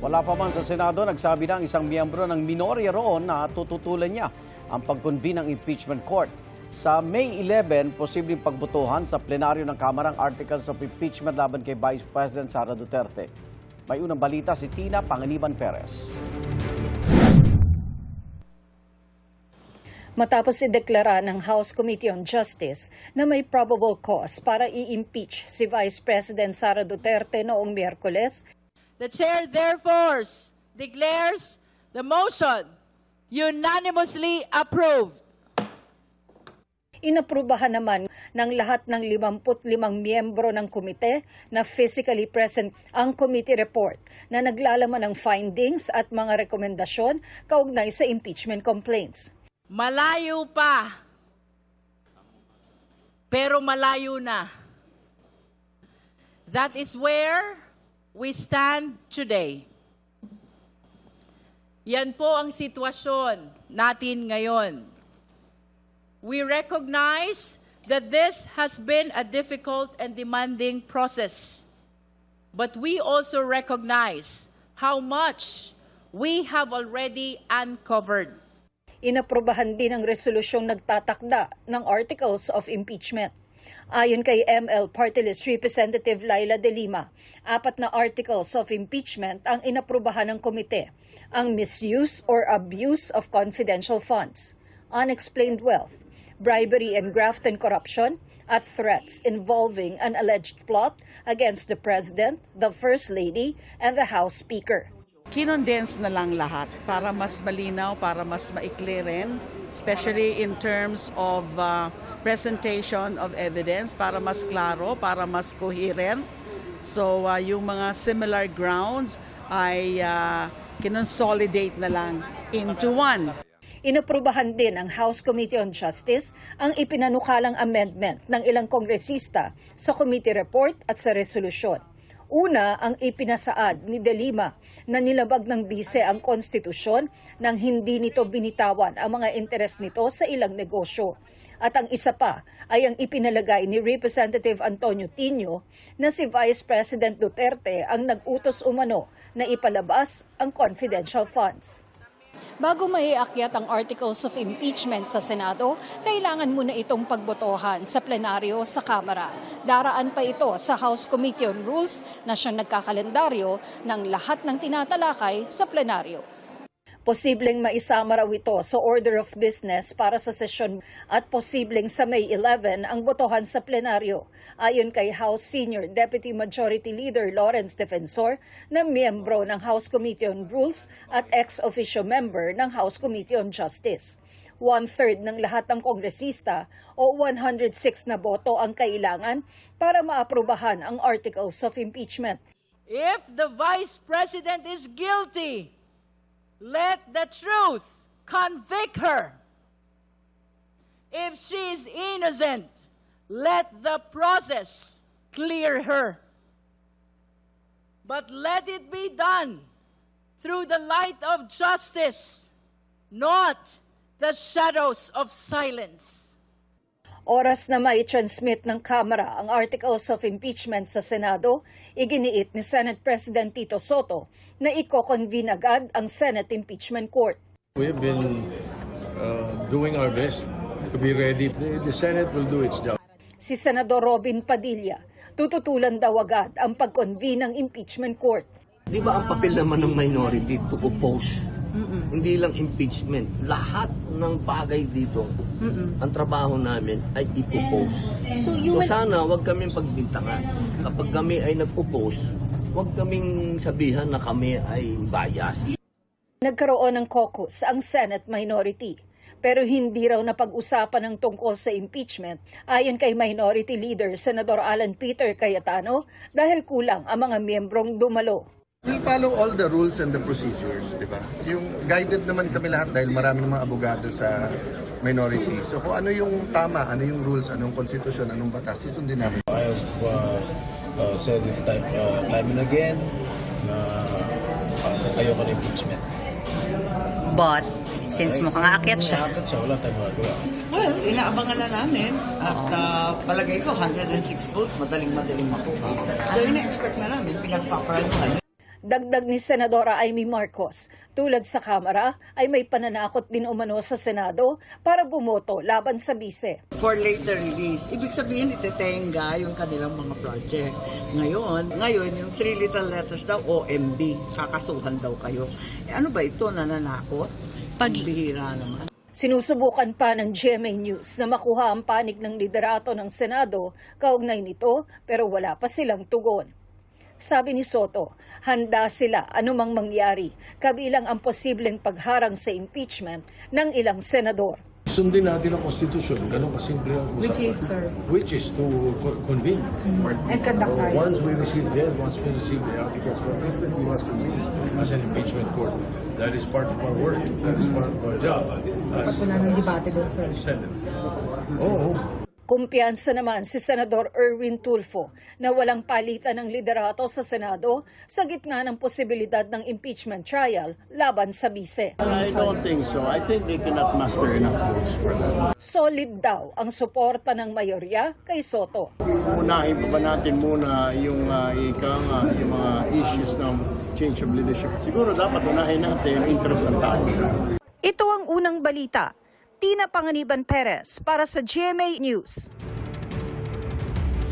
Wala pa man sa Senado, nagsabi ng isang miyembro ng minorya roon na tututulan niya ang pag-convene ng impeachment court. Sa May 11, posibleng pagbotohan sa plenaryo ng Kamara ang articles of impeachment laban kay Vice President Sara Duterte. May unang balita si Tina Panganiban Perez. Matapos ideklara ng House Committee on Justice na may probable cause para i-impeach si Vice President Sara Duterte noong Miyerkules, the chair therefore declares the motion unanimously approved. inaprubahan naman ng lahat ng 55 miyembro ng komite na physically present ang committee report na naglalaman ng findings at mga rekomendasyon kaugnay sa impeachment complaints. Malayo pa, pero malayo na. That is where we stand today. Yan po ang sitwasyon natin ngayon. We recognize that this has been a difficult and demanding process. But we also recognize how much we have already uncovered. Inaprubahan din ang resolusyong nagtatakda ng Articles of Impeachment. Ayon kay ML Party List Representative Laila De Lima, 4 na Articles of Impeachment ang inaprubahan ng komite. Ang misuse or abuse of confidential funds, unexplained wealth, bribery and graft and corruption, at threats involving an alleged plot against the President, the First Lady, and the House Speaker. Kinondense na lang lahat para mas malinaw, para mas maikli rin, especially in terms of presentation of evidence, para mas klaro, para mas coherent. So yung mga similar grounds ay kinonsolidate na lang into one. Inaprubahan din ng House Committee on Justice ang ipinanukalang amendment ng ilang kongresista sa committee report at sa resolusyon. Una, ang ipinasaad ni De Lima na nilabag ng bise ang konstitusyon nang hindi nito binitawan ang mga interes nito sa ilang negosyo. At ang isa pa ay ang ipinalagay ni Representative Antonio Tino na si Vice President Duterte ang nag-utos umano na ipalabas ang confidential funds. Bago maiakyat ang Articles of Impeachment sa Senado, kailangan muna itong pagbotohan sa plenaryo sa Kamara. Daraan pa ito sa House Committee on Rules na siyang nagkakalendaryo ng lahat ng tinatalakay sa plenaryo. Posibleng maisama raw ito sa order of business para sa sesyon at posibleng sa May 11 ang botohan sa plenaryo. Ayon kay House Senior Deputy Majority Leader Lawrence Defensor na miyembro ng House Committee on Rules at ex-officio member ng House Committee on Justice. 1/3 ng lahat ng kongresista o 106 na boto ang kailangan para maaprubahan ang Articles of Impeachment. If the Vice President is guilty, let the truth convict her. If she is innocent, let the process clear her. But let it be done through the light of justice, not the shadows of silence. Oras na mai-transmit ng Kamara ang Articles of Impeachment sa Senado, iginiit ni Senate President Tito Soto na iko-convene agad ang Senate Impeachment Court. We have been doing our best to be ready. The Senate will do its job. Si Senador Robin Padilla, tututulan daw agad ang pag-convene ng Impeachment Court. Di ba ang papel naman ng minority to oppose? Hindi lang impeachment. Lahat ng bagay dito, ang trabaho namin ay i-oppose. So sana wag kaming pagbintangan. Kapag kami ay nag-oppose, wag kaming sabihan na kami ay bias. Nagkaroon ng caucus ang Senate minority. Pero hindi raw napag-usapan ng tungkol sa impeachment ayon kay Minority Leader Senador Alan Peter Cayetano dahil kulang ang mga miyembrong dumalo. We follow all the rules and the procedures, di ba? Yung guided naman kami lahat dahil marami namang abogado sa minority. So kung ano yung tama, ano yung rules, anong konstitusyon, anong batas, susundin namin. I have said it time and again na ayoko ng impeachment. But since mukhang aakyat siya, Wala tayong magagawa. Well, inaabangan na namin at palagay ko 106 votes, madaling makuha. So ina-expect na namin, pinagpaparangan. Dagdag ni Senadora Amy Marcos, tulad sa Kamara ay may pananakot din umano sa Senado para bumoto laban sa bise. For later release. Ibig sabihin, itetenga yung kanilang mga project. Ngayon yung 3 little letters daw, OMB, kakasuhan daw kayo. Ano ba ito, nananakot? Pagbihira naman. Sinusubukan pa ng GMA News na makuha ang panig ng liderato ng Senado kaugnay nito pero wala pa silang tugon. Sabi ni Soto, handa sila anumang mangyari, kabilang ang posibleng pagharang sa impeachment ng ilang senador. Sundin natin ang konstitusyon, ganun kasimple ang usapan. Which is, sir? Which is to convene. And conduct trial. Once we receive the articles of impeachment, we must convene as an impeachment court. That is part of our work. That is part of our job as Wala nang debate doon, sir. Senate. Oo. Kumpiyansa naman si Senador Erwin Tulfo na walang palitan ng liderato sa Senado sa gitna ng posibilidad ng impeachment trial laban sa bise. I don't think so. I think they cannot muster enough votes for that. Solid daw ang suporta ng mayorya kay Soto. Unahin pa ba natin muna yung yung mga issues ng change of leadership? Siguro dapat unahin natin yung interest ng tao. Ito ang unang balita. Tina Panganiban Perez para sa GMA News.